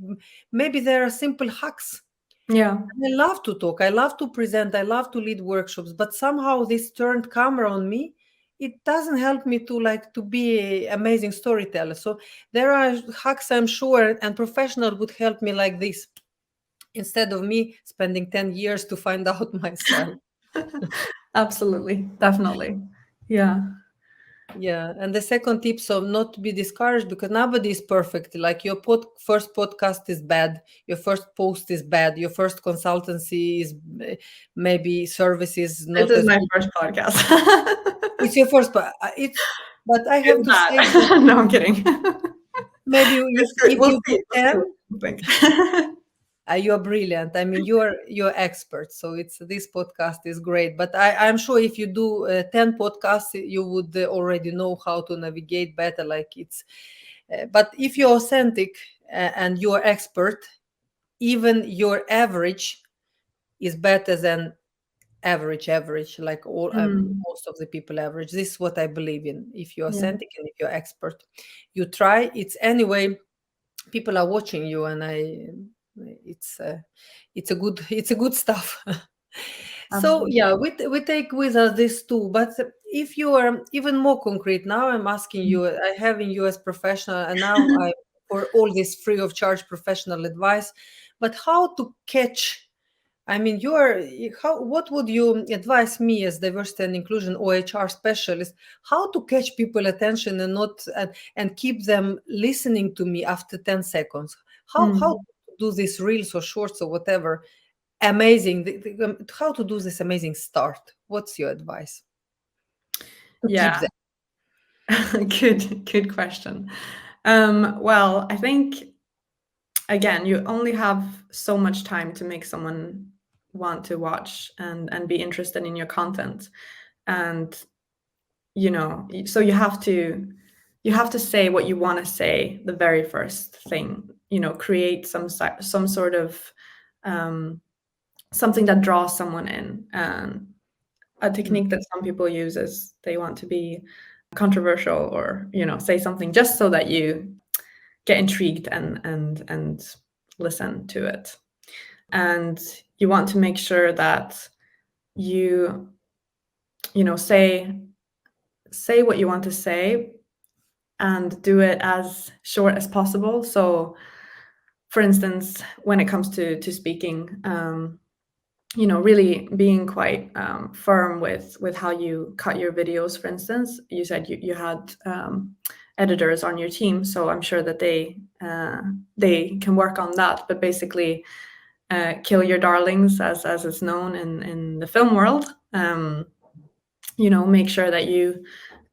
Maybe there are simple hacks. Yeah. I love to talk. I love to present. I love to lead workshops. But somehow this turned camera on me, it doesn't help me to like to be an amazing storyteller. So there are hacks, I'm sure, and professional would help me like this, instead of me spending 10 years to find out myself. Absolutely. Definitely. Yeah. Yeah, and the second tip, so not to be discouraged, because nobody is perfect. Like your first podcast is bad, your first post is bad, your first consultancy is maybe service is This not is as my good. first podcast. It's your first, but it's. But I have It's to say bad. that No, I'm kidding. maybe It's good. if We'll you do see. We'll see 10, what you think. you're brilliant. I mean, you're expert. So it's this podcast is great. But I'm sure if you do 10 podcasts, you would already know how to navigate better. Like it's, but if you're authentic and you're expert, even your average is better than average. Like all Mm, most of the people average. This is what I believe in. If you're yeah, authentic and if you're expert, you try. It's anyway, people are watching you, and it's it's a good stuff. So absolutely. yeah, we take with us this too. But if you are even more concrete, now I'm asking you, I having you as professional, and now I for all this free of charge professional advice, but how to catch, I mean, you are how, what would you advise me as diversity and inclusion or HR specialist, how to catch people attention and not and keep them listening to me after 10 seconds? How Mm, to do this reels or shorts or whatever amazing, how to do this amazing start? What's your advice to keep yeah. them? Good question. Well, I think again, you only have so much time to make someone want to watch and be interested in your content. And so you have to say what you want to say the very first thing. Create some sort of something that draws someone in. And a Mm, technique that some people use is they want to be controversial or say something just so that you get intrigued and listen to it. And you want to make sure that you say what you want to say and do it as short as possible. So for instance, when it comes to speaking, really being quite firm with how you cut your videos. For instance, you said you had editors on your team, so I'm sure that they can work on that. But basically, kill your darlings, as it's known in the film world. Make sure that you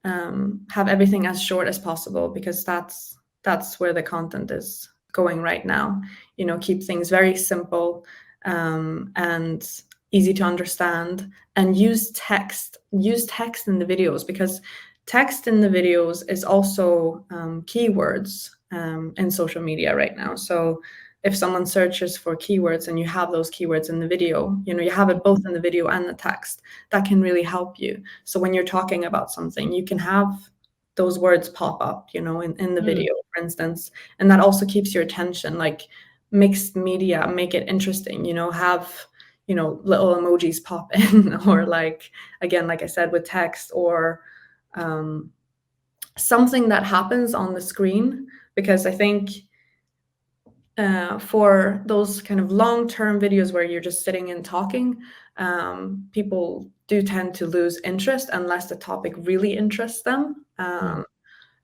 have everything as short as possible, because that's where the content is going right now. Keep things very simple and easy to understand, and use text in the videos, because text in the videos is also keywords in social media right now. So if someone searches for keywords and you have those keywords in the video, you have it both in the video and the text, that can really help you. So when you're talking about something, you can have those words pop up, in the mm, video, for instance, and that also keeps your attention. Like mixed media, make it interesting, have, little emojis pop in, or like, again, like I said, with text, or um, something that happens on the screen, because I think for those kind of long-term videos where you're just sitting and talking, people do tend to lose interest unless the topic really interests them. mm,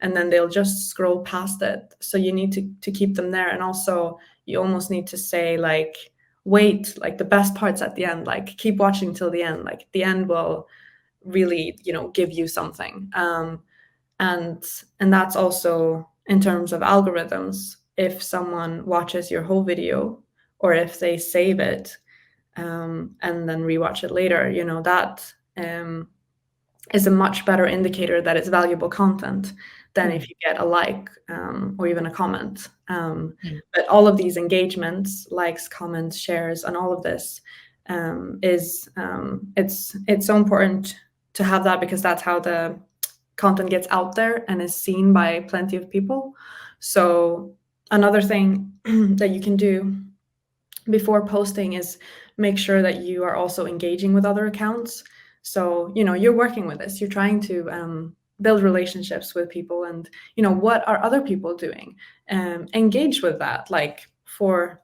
And then they'll just scroll past it. So you need to keep them there. And also, you almost need to say, like, wait, like the best parts at the end, like keep watching till the end, like the end will really, you know, give you something. And that's also in terms of algorithms. If someone watches your whole video, or if they save it and then rewatch it later, you know, that is a much better indicator that it's valuable content than Mm. if you get a like or even a comment. Mm. But all of these engagements, likes, comments, shares, and all of this is it's so important to have that, because that's how the content gets out there and is seen by plenty of people. So another thing that you can do before posting is make sure that you are also engaging with other accounts. So, you know, you're working with this, you're trying to build relationships with people, and, you know, what are other people doing? Engage with that, like for,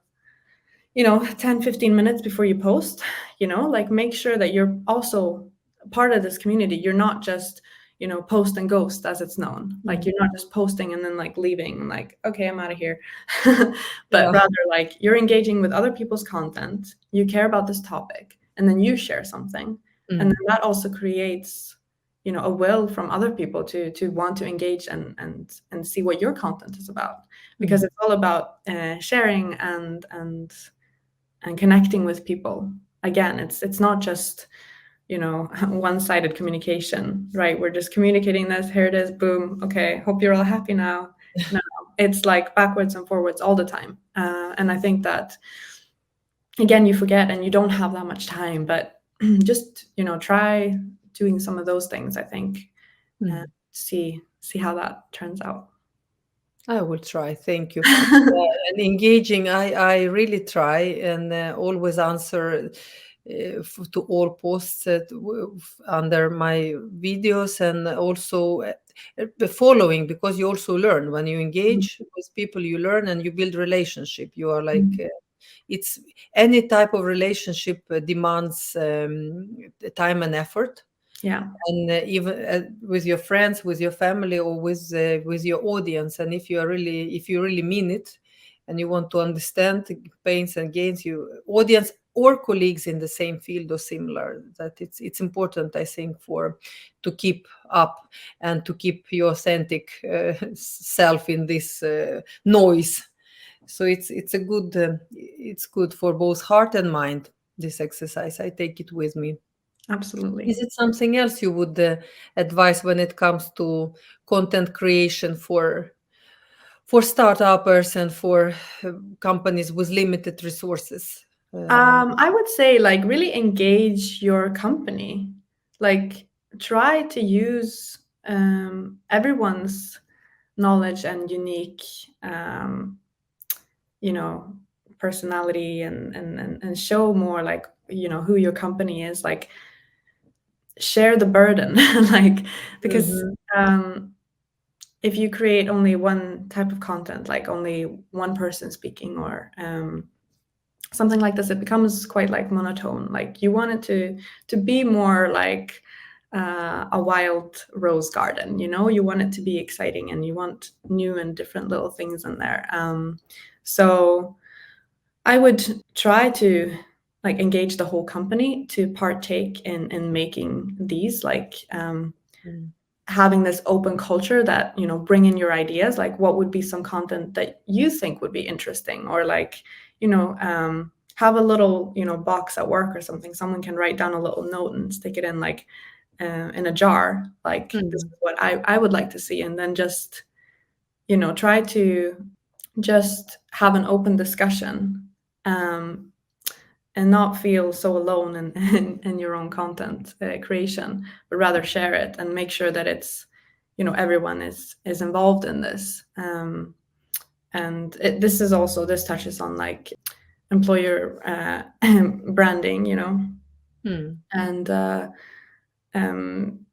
you know, 10-15 minutes before you post, you know, like make sure that you're also part of this community. You're not just, you know, post and ghost, as it's known. Like Mm. you're not just posting and then like leaving and like, okay, I'm out of here. But Yeah. rather like you're engaging with other people's content, you care about this topic, and then you share something. And Mm. then that also creates, you know, a will from other people to want to engage and see what your content is about, because Mm. it's all about sharing and connecting with people. Again, it's not just, you know, one-sided communication, right? We're just communicating this, here it is, boom, okay, hope you're all happy now. No, it's like backwards and forwards all the time. And I think that, again, you forget and you don't have that much time, but just, you know, try doing some of those things, I think, and Mm. see how that turns out. I will try. Thank you. And engaging, I really try and always answer to all posts under my videos, and also following, because you also learn when you Mhm. engage with people. You learn and you build relationship. You are like Mhm. it's any type of relationship demands time and effort, Yeah, and even with your friends, with your family, or with your audience. And if you really mean it, and you want to understand the pains and gains, you audience or colleagues in the same field or similar, that it's important, I think, for to keep up and to keep your authentic self in this noise. So it's a good it's good for both heart and mind, this exercise. I take it with me. absolutely. Is it something else you would advise when it comes to content creation for startups and for companies with limited resources? I would say like really engage your company. Like try to use everyone's knowledge and unique, you know, personality, and show more like, you know, who your company is. Like share the burden, like because Mhm. if you create only one type of content, like only one person speaking, or something like this, it becomes quite like monotone. Like you want it to be more like a wild rose garden, you know, you want it to be exciting and you want new and different little things in there. So I would try to like engage the whole company to partake in making these, like Mm. having this open culture that, you know, bring in your ideas, like what would be some content that you think would be interesting, or like, you know, have a little, you know, box at work or something, someone can write down a little note and stick it in, like in a jar, like this is Mm. what I would like to see, and then just, you know, try to just have an open discussion, um, and not feel so alone in your own content creation, but rather share it and make sure that it's, you know, everyone is involved in this. And this is also, this touches on like employer branding, you know, Mm. and um,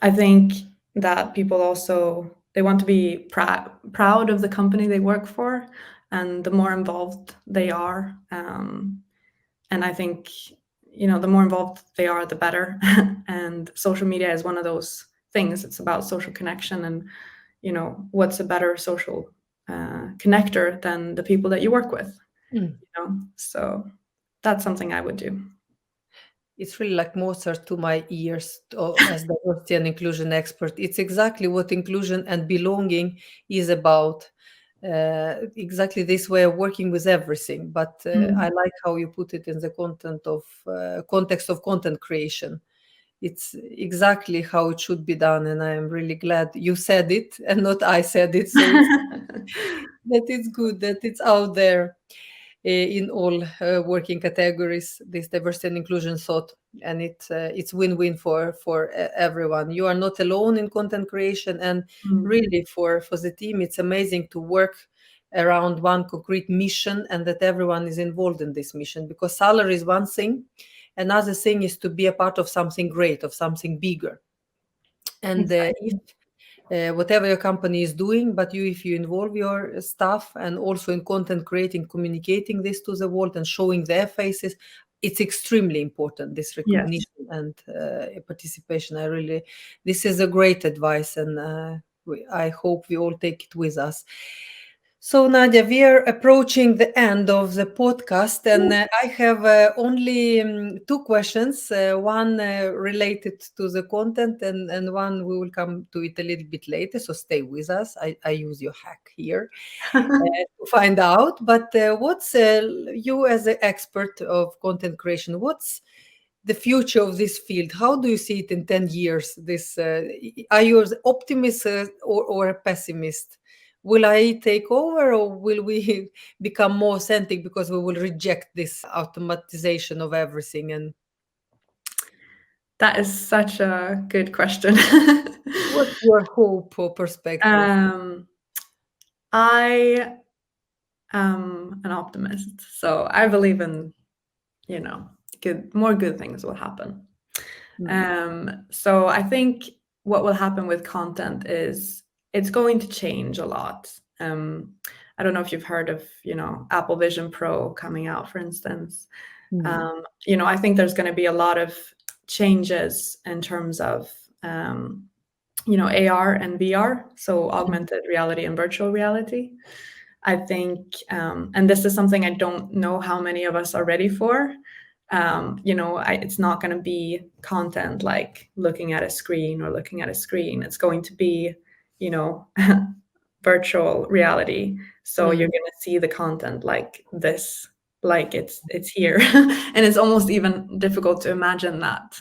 I think that people also, they want to be proud of the company they work for, and the more involved they are, and I think, you know, the more involved they are, the better. And social media is one of those things. It's about social connection, and, you know, what's a better social connector than the people that you work with? Mm. So that's something I would do. It's really like Mozart to my ears as diversity and inclusion expert. It's exactly what inclusion and belonging is about. Exactly this way of working with everything. But I Mm. like how you put it in the context of content creation. It's exactly how it should be done, and I am really glad you said it and not I said it. So it's that it's good that it's out there in all working categories, this diversity and inclusion thought, and it's win-win for everyone. You are not alone in content creation, and Mm. really for the team it's amazing to work around one concrete mission and that everyone is involved in this mission, because salary is one thing, another thing is to be a part of something great, of something bigger. And if Exactly. whatever your company is doing, but if you involve your staff and also in content creating, communicating this to the world and showing their faces, it's extremely important, this Yes. recognition and participation. This is a great advice, and I hope we all take it with us. So, Nadia, we are approaching the end of the podcast, and I have only two questions. One related to the content, and one we will come to it a little bit later. So, stay with us. I use your hack here to find out. But what's you, as an expert of content creation, what's the future of this field? How do you see it in 10 years? This are you an optimist or a pessimist? Will I take over, or will we become more authentic because we will reject this automatization of everything? And That is such a good question. what's your hope or perspective? um, I am an optimist, so I believe in, more good things will happen. Mm, So I think what will happen with content is it's going to change a lot. I don't know if you've heard of, Apple Vision Pro coming out, for instance. mm, I think there's going to be a lot of changes in terms of, AR and VR, so augmented reality and virtual reality. I think, and this is something I don't know how many of us are ready for. It's not going to be content like looking at a screen or looking at a screen. It's going to be, you know, virtual reality. So you're mm, going to see the content like this, like it's here, and it's almost even difficult to imagine that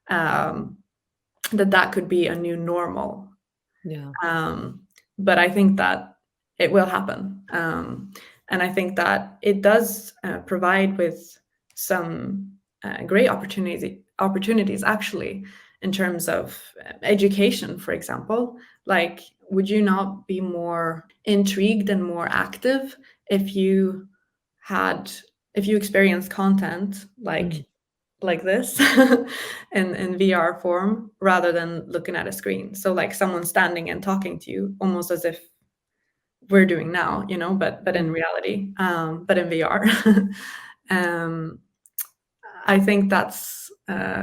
um, that could be a new normal. yeah. But I think that it will happen. And I think that it does provide with some great opportunities actually in terms of education, for example. Like, would you not be more intrigued and more active if you had if you experienced content Mm, like this in VR form rather than looking at a screen. So like someone standing and talking to you almost as if we're doing now, but in mm. reality, but in VR. um, I think that's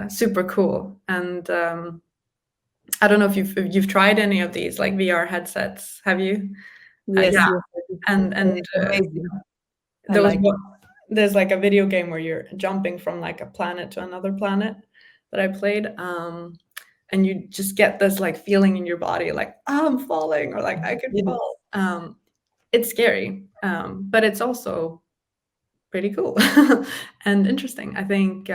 super cool. And I don't know if you've tried any of these like VR headsets. Have you? Yes, Yeah, yes, I do. and It's amazing. I there was like it. one, there's like a video game where you're jumping from like a planet to another planet that I played. And you just get this like feeling in your body, like, oh, I'm falling, or like I could Yes. fall. It's scary, but it's also pretty cool and interesting. I think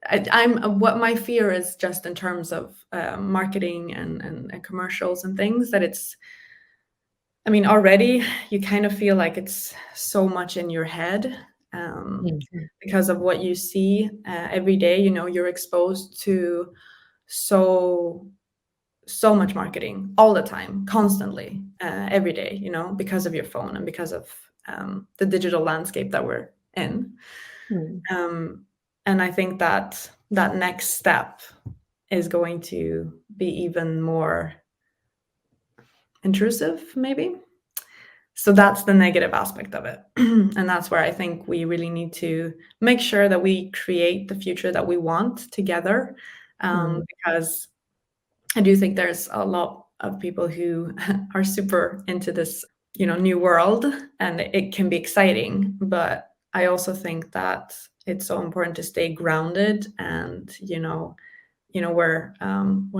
I'm what my fear is just in terms of marketing and commercials and things that it's. I mean, already you kind of feel like it's so much in your head Mhm. because of what you see every day. You're exposed to so so much marketing all the time, constantly, every day. Because of your phone and because of the digital landscape that we're in. Mm. Um, and I think that that next step is going to be even more intrusive, maybe. So that's the negative aspect of it. And that's where I think we really need to make sure that we create the future that we want together. Mm. Because I do think there's a lot of people who are super into this new world, and it can be exciting, but I also think that it's so important to stay grounded, and we're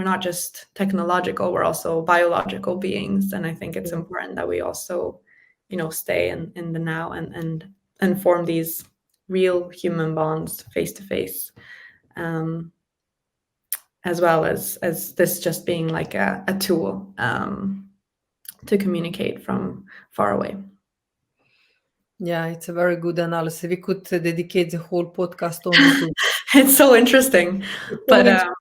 not just technological, we're also biological beings, and I think it's important that we also stay in the now, and form these real human bonds face to face, as well as this just being like a tool to communicate from far away. Yeah, it's a very good analysis. We could dedicate the whole podcast only to It's so interesting, it's so but interesting.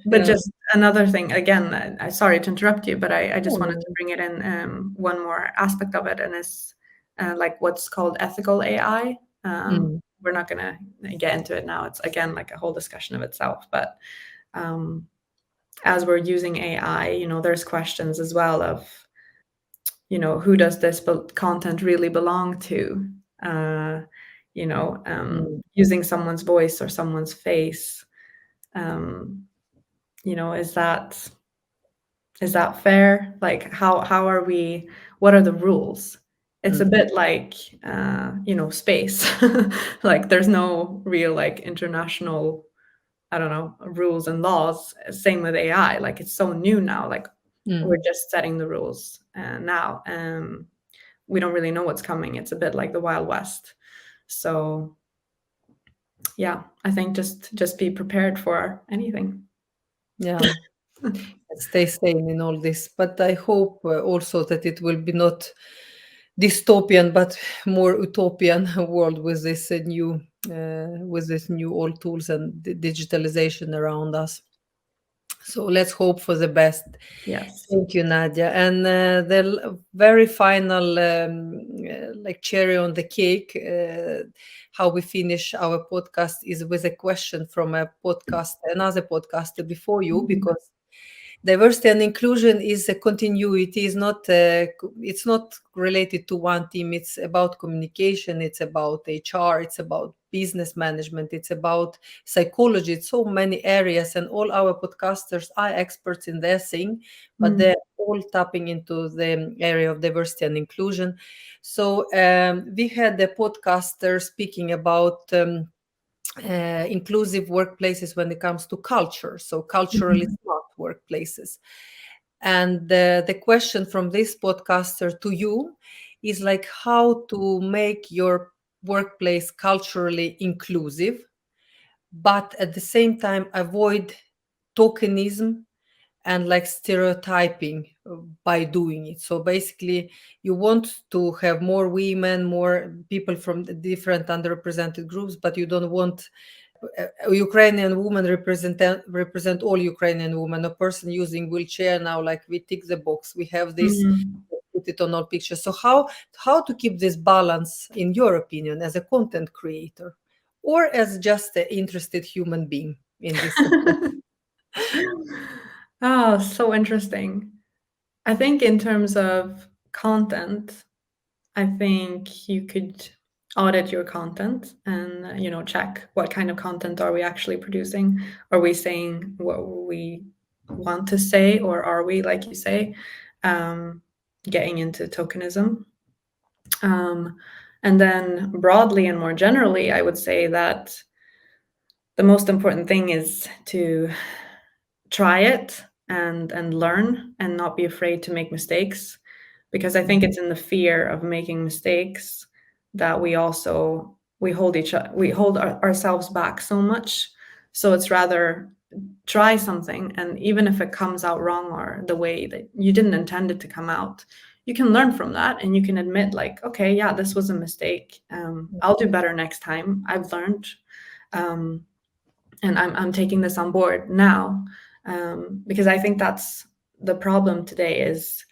Yeah. just another thing again. I sorry to interrupt you, but I Oh, just wanted to no. bring it in, one more aspect of it, and it's like what's called ethical AI. Mm, We're not gonna get into it now. It's again like a whole discussion of itself, but um, as we're using AI, there's questions as well of who does this content really belong to? mm, Using someone's voice or someone's face, um, is that fair? Like, how are we? What are the rules? It's a mm, bit like space. Like, there's no real like international, I don't know, rules and laws. Same with AI. Like, it's so new now. Like, we're mm. just setting the rules now. We don't really know what's coming. It's a bit like the Wild West. So yeah, I think just be prepared for anything. Yeah. Stay sane in all this. But I hope also that it will be not dystopian, but more utopian world with this new old tools and digitalization around us. So let's hope for the best. Yes. Thank you, Nadia. And the very final, like cherry on the cake, how we finish our podcast is with a question from another podcaster before you, Mhm. because diversity and inclusion is a continuity. It's not related to one team. It's about communication. It's about HR. It's about business management. It's about psychology. It's so many areas, and all our podcasters are experts in their thing, but Mm. they're all tapping into the area of diversity and inclusion. So we had a podcaster speaking about inclusive workplaces when it comes to culture, so culturally Mhm. smart workplaces. And the question from this podcaster to you is like how to make your workplace culturally inclusive, but at the same time avoid tokenism and like stereotyping by doing it. So basically, you want to have more women, more people from the different underrepresented groups, but you don't want Ukrainian women represent all Ukrainian women. A person using wheelchair now, like we tick the box, we have this, Mm. put it on all pictures. So how to keep this balance, in your opinion, as a content creator, or as just an interested human being in this? Oh, so interesting. I think in terms of content, I think you could audit your content and check what kind of content are we actually producing. Are we saying what we want to say, or are we, like you say, um, getting into tokenism? Um, and then broadly and more generally, I would say that the most important thing is to try it and learn and not be afraid to make mistakes, because I think it's in the fear of making mistakes that we hold ourselves back so much. So it's rather try something, and even if it comes out wrong or the way that you didn't intend it to come out, you can learn from that, and you can admit like, okay, yeah, this was a mistake. I'll do better next time. I've learned, um, and I'm taking this on board now, because I think that's the problem today is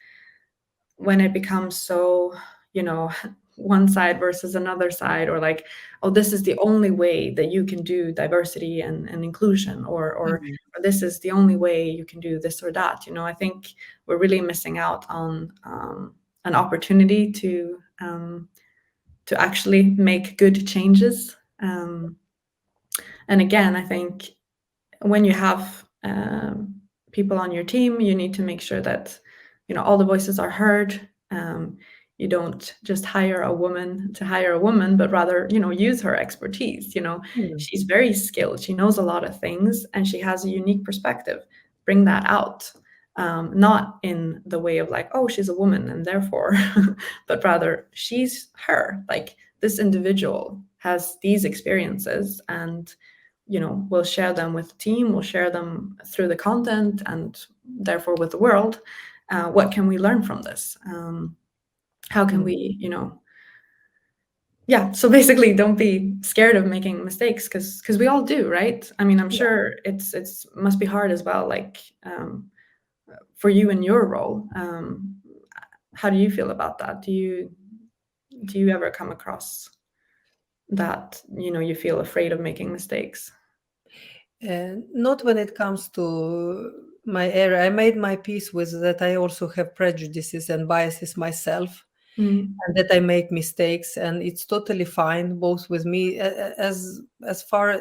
when it becomes so, you know, one side versus another side, or like, oh, this is the only way that you can do diversity and inclusion, Mhm. or this is the only way you can do this or that. I think we're really missing out on an opportunity to actually make good changes. And again, I think when you have people on your team, you need to make sure that all the voices are heard. You don't just hire a woman to hire a woman, but rather, use her expertise. Mm. She's very skilled. She knows a lot of things and she has a unique perspective. Bring that out. Not in the way of like, oh, she's a woman and therefore, but rather she's her. Like this individual has these experiences and we'll share them with the team, we'll share them through the content and therefore with the world. What can we learn from this? How can Mm. we, yeah, so basically don't be scared of making mistakes because we all do, right? I mean, I'm sure it's must be hard as well, like for you in your role. How do you feel about that? Do you ever come across that, you feel afraid of making mistakes? Not when it comes to my area. I made my peace with that. I also have prejudices and biases myself, Mm, and that I make mistakes, and it's totally fine, both with me as far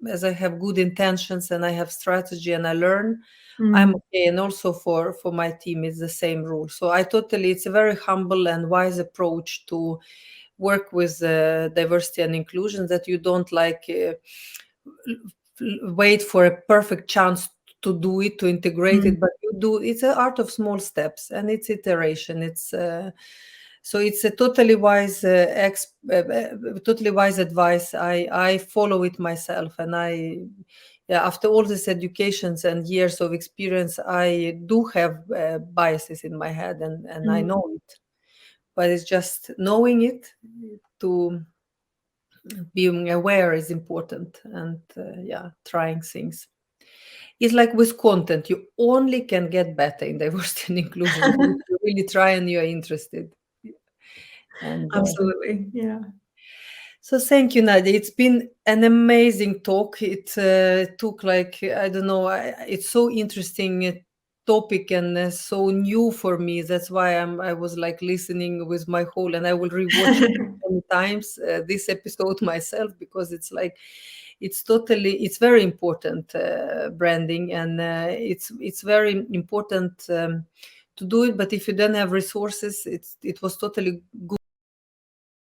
as I have good intentions and I have strategy and I learn, I'm mm, okay. And also for my team, it's the same rule. So it's a very humble and wise approach to work with diversity and inclusion, that you don't like wait for a perfect chance to do it, to integrate mm, it, but you do. It's an art of small steps and it's iteration. So it's a totally wise advice. I follow it myself, and yeah, after all these educations and years of experience, I do have biases in my head, and I mm. know it, but it's just knowing it. To being aware is important, and yeah, trying things. It's like with content, you only can get better in diversity and inclusion if you really try and you're interested. And Absolutely. Yeah. so thank you, Nadia. It's been an amazing talk. It took like, I don't know, it's so interesting topic, and so new for me. That's why I was like listening with my whole, and I will rewatch it many times this episode myself, because it's like, it's very important, branding, and it's very important to do it. But if you don't have resources, it was totally good